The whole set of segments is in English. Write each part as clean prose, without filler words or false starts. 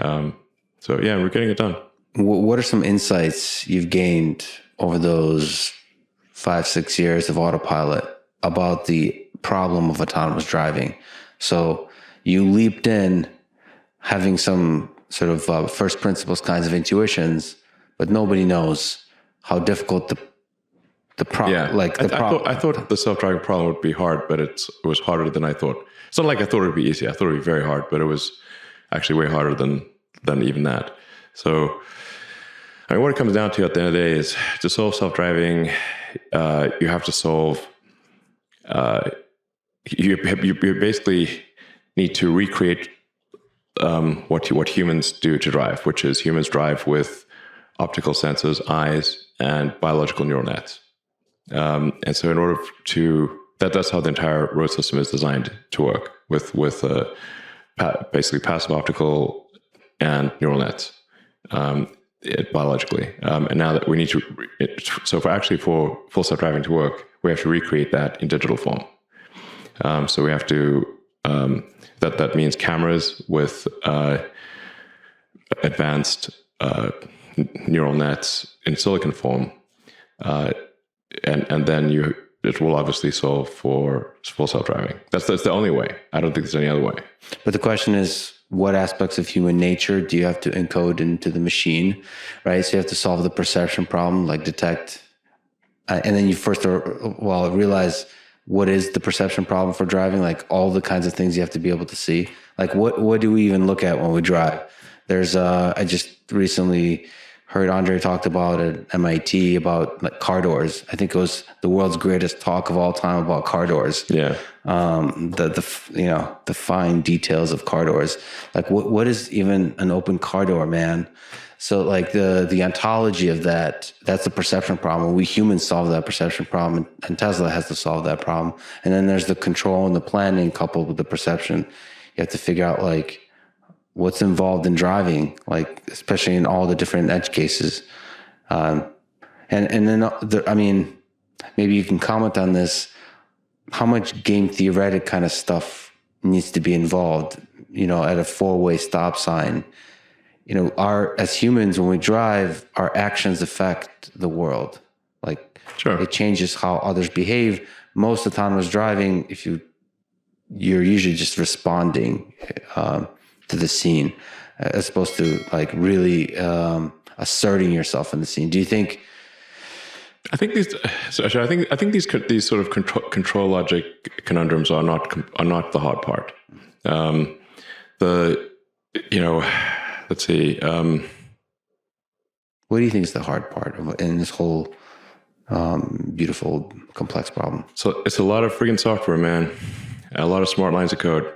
So yeah, we're getting it done. What are some insights you've gained over those 5-6 years of autopilot about the problem of autonomous driving? So you leaped in having some sort of first principles kinds of intuitions, but nobody knows how difficult the problem. Yeah, I thought the self-driving problem would be hard, but it was harder than I thought. It's not like I thought it would be easy. I thought it would be very hard, but it was actually way harder than even that. So, I mean, what it comes down to at the end of the day is to solve self-driving, you have to solve. You basically need to recreate what humans do to drive, which is humans drive with optical sensors, eyes, and biological neural nets. And so in order to, that's how the entire road system is designed to work with basically passive optical and neural nets biologically. And now that we need to, so for full self-driving to work, we have to recreate that in digital form. So we have to, that means cameras with advanced neural nets in silicon form. And then it will obviously solve for full self-driving. That's the only way. I don't think there's any other way. But the question is, what aspects of human nature do you have to encode into the machine, right? So you have to solve the perception problem, like detect, and then you first, realize what is the perception problem for driving, like all the kinds of things you have to be able to see. Like what do we even look at when we drive? There's, I just recently heard Andre talked about at MIT about like car doors. I think it was the world's greatest talk of all time about car doors. Yeah. The fine details of car doors. Like what is even an open car door, man? So like the ontology of that's the perception problem. We humans solve that perception problem, and Tesla has to solve that problem. And then there's the control and the planning coupled with the perception. You have to figure out like what's involved in driving, like especially in all the different edge cases. And then maybe you can comment on this. How much game theoretic kind of stuff needs to be involved, at a 4-way stop sign? As humans, when we drive, our actions affect the world. Like, sure, it changes how others behave. Most autonomous driving, you're usually just responding to the scene, as opposed to like really asserting yourself in the scene. Do you think? I think these sort of control logic conundrums are not the hard part. Let's see. What do you think is the hard part in this whole beautiful, complex problem? So it's a lot of freaking software, man. A lot of smart lines of code.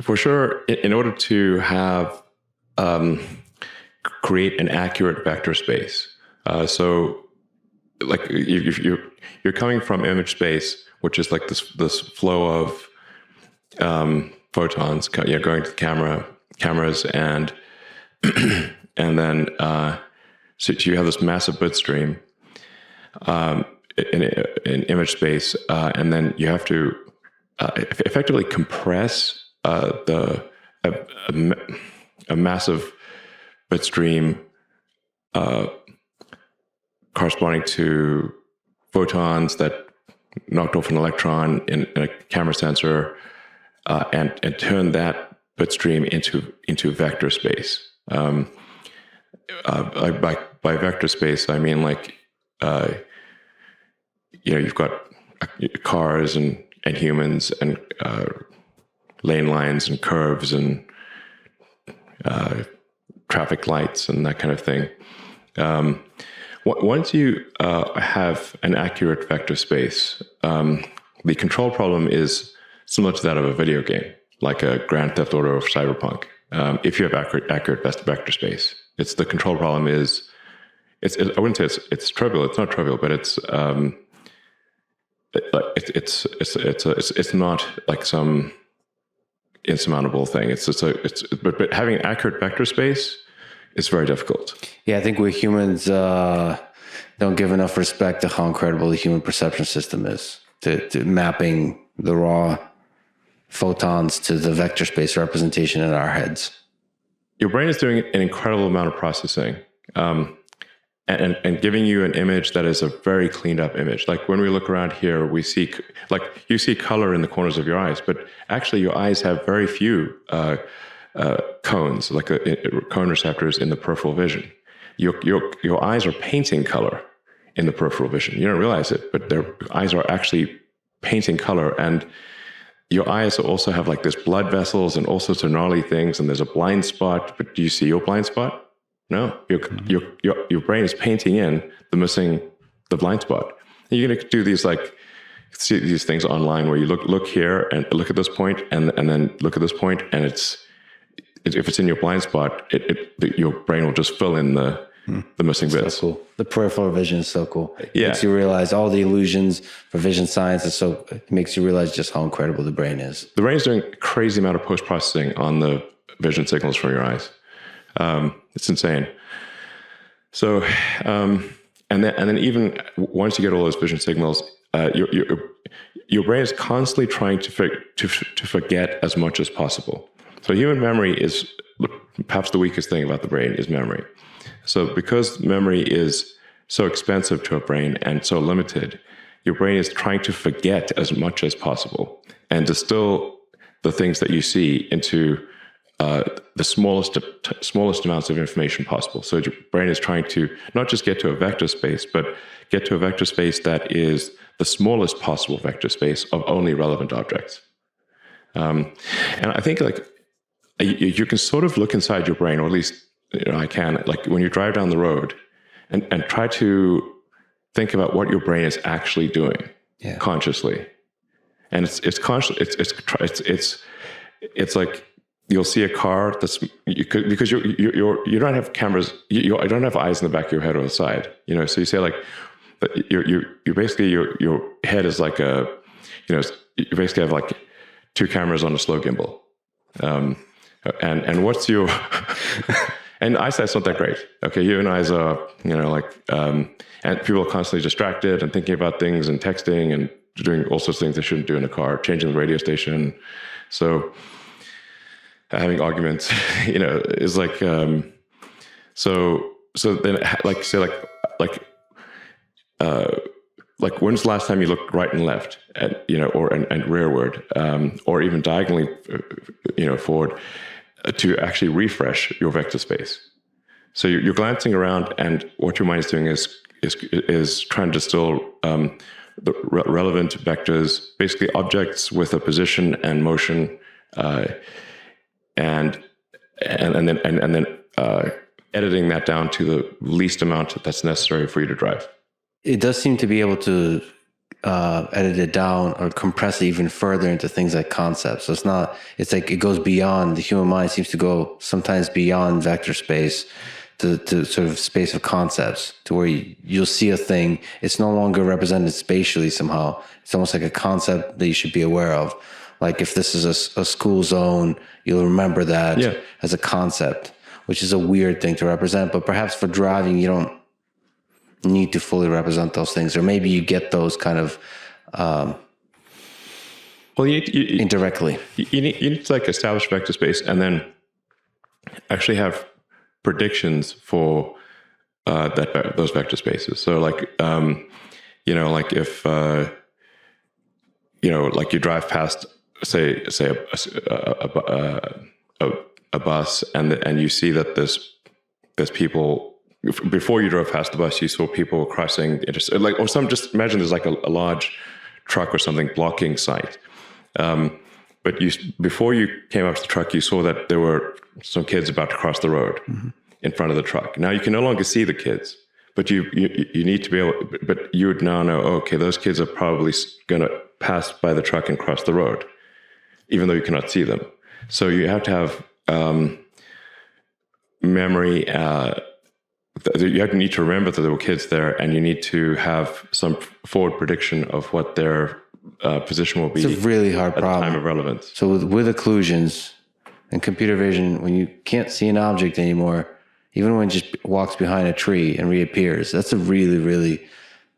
For sure, in order to have create an accurate vector space. So like if you're coming from image space, which is like this flow of photons, going to the cameras, and and then so you have this massive bit stream in image space, and then you have to effectively compress a massive bit stream corresponding to photons that knocked off an electron in a camera sensor, and turn that bit stream into vector space. By vector space, I mean like you've got cars and humans and lane lines and curves and traffic lights and that kind of thing. Once you have an accurate vector space, the control problem is similar to that of a video game, like a Grand Theft Auto or Cyberpunk. If you have accurate vector space, it's the control problem is, I wouldn't say it's trivial. It's not trivial, but it's not like some insurmountable thing. But having accurate vector space is very difficult. Yeah, I think we humans don't give enough respect to how incredible the human perception system is to mapping the raw photons to the vector space representation in our heads. Your brain is doing an incredible amount of processing, and giving you an image that is a very cleaned up image. Like when we look around here, we see, like you see color in the corners of your eyes, but actually your eyes have very few cones, like cone receptors in the peripheral vision. Your eyes are painting color in the peripheral vision. You don't realize it, but their eyes are actually painting color. And your eyes also have like this blood vessels and all sorts of gnarly things. And there's a blind spot, but do you see your blind spot? No, your brain is painting in the blind spot. And you're going to do these see these things online where you look here and look at this point and then look at this point, and if it's in your blind spot, your brain will just fill in the missing bits. So cool. The peripheral vision is so cool. It Yeah. makes you realize all the illusions for vision science, and it makes you realize just how incredible the brain is. The brain is doing a crazy amount of post-processing on the vision signals from your eyes. It's insane. So, and then even once you get all those vision signals, your brain is constantly trying to forget as much as possible. So human memory is perhaps the weakest thing about the brain is memory. So because memory is so expensive to a brain and so limited, your brain is trying to forget as much as possible and distill the things that you see into the smallest amounts of information possible. So your brain is trying to not just get to a vector space, but get to a vector space that is the smallest possible vector space of only relevant objects. And I think you can sort of look inside your brain, or at least I can, like when you drive down the road and try to think about what your brain is actually doing consciously. And it's conscious. It's like you'll see a car because you don't have cameras. You don't have eyes in the back of your head or the side. So you say like, you basically your head is like you basically have like two cameras on a slow gimbal. And what's your and eyesight's not that great. Okay, your eyes are and people are constantly distracted and thinking about things and texting and doing all sorts of things they shouldn't do in a car, changing the radio station. So having arguments, is like so then like say like when's the last time you looked right and left and rearward or even diagonally forward to actually refresh your vector space. So you're glancing around, and what your mind is doing is trying to distill the relevant vectors, basically objects with a position and motion, and then editing that down to the least amount that's necessary for you to drive. It does seem to be able to edit it down or compress it even further into things like concepts. So it's like it goes beyond, the human mind seems to go sometimes beyond vector space to sort of space of concepts, to where you'll see a thing. It's no longer represented spatially somehow. It's almost like a concept that you should be aware of. Like if this is a school zone, you'll remember that as a concept, which is a weird thing to represent. But perhaps for driving, you don't need to fully represent those things, or maybe you get those kind of indirectly. You need to like establish vector space and then actually have predictions for those vector spaces. So like like if like you drive past say a bus and you see that there's people. Before you drove past the bus, you saw people crossing, just imagine there's like a large truck or something blocking sight. But before you came up to the truck, you saw that there were some kids about to cross the road in front of the truck. Now you can no longer see the kids, but you need to be able. But you would now know, okay, those kids are probably going to pass by the truck and cross the road, even though you cannot see them. So you have to have memory. You need to remember that there were kids there, and you need to have some forward prediction of what their position will be. It's a really hard problem. At the time of relevance. So with occlusions and computer vision, when you can't see an object anymore, even when it just walks behind a tree and reappears, that's a really, really,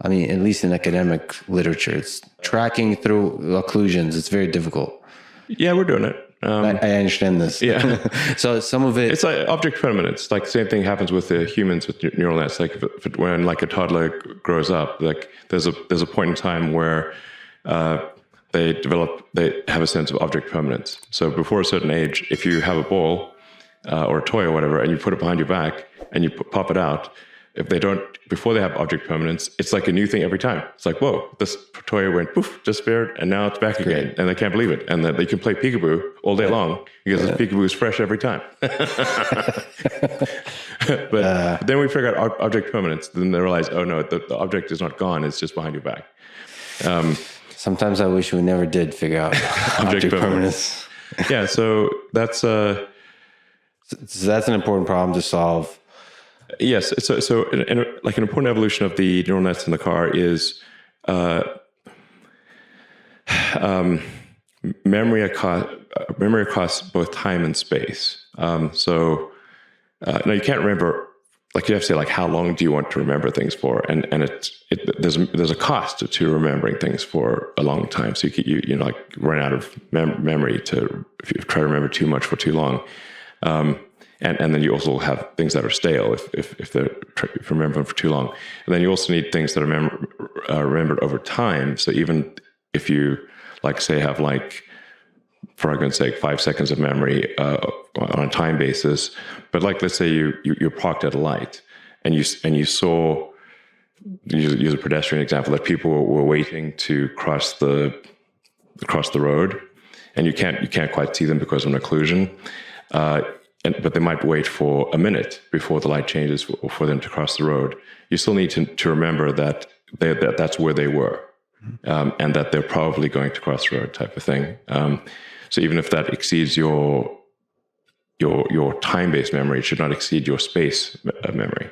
at least in academic literature, it's tracking through occlusions. It's very difficult. Yeah, we're doing it. I understand this. Yeah. So some of it, it's like object permanence. Like the same thing happens with the humans with neural nets. Like when like a toddler grows up, like there's a point in time where they have a sense of object permanence. So before a certain age, if you have a ball or a toy or whatever, and you put it behind your back and you pop it out, if they don't, before they have object permanence, it's like a new thing every time. It's like, whoa, this toy went poof, disappeared, and now it's back again, and they can't believe it. And that they can play peekaboo all day long because the peekaboo is fresh every time. But then we figure out object permanence. Then they realize, oh no, the object is not gone; it's just behind your back. Sometimes I wish we never did figure out object permanence. Yeah, so that's an important problem to solve. Yes. So like an important evolution of the neural nets in the car is memory across both time and space. No, you can't remember. Like you have to say, like, how long do you want to remember things for? And there's a cost to remembering things for a long time. So you like run out of memory if you try to remember too much for too long. And then you also have things that are stale if you remember them for too long. And then you also need things that are remembered over time. So even if you, like, say, have, like, for argument's sake, 5 seconds of memory on a time basis, but, like, let's say you're parked at a light and you saw, use a pedestrian example, that people were waiting to cross the road, and you can't quite see them because of an occlusion. But they might wait for a minute before the light changes for them to cross the road. You still need to remember that that's where they were, and that they're probably going to cross the road, type of thing. So even if that exceeds your time-based memory, it should not exceed your space memory.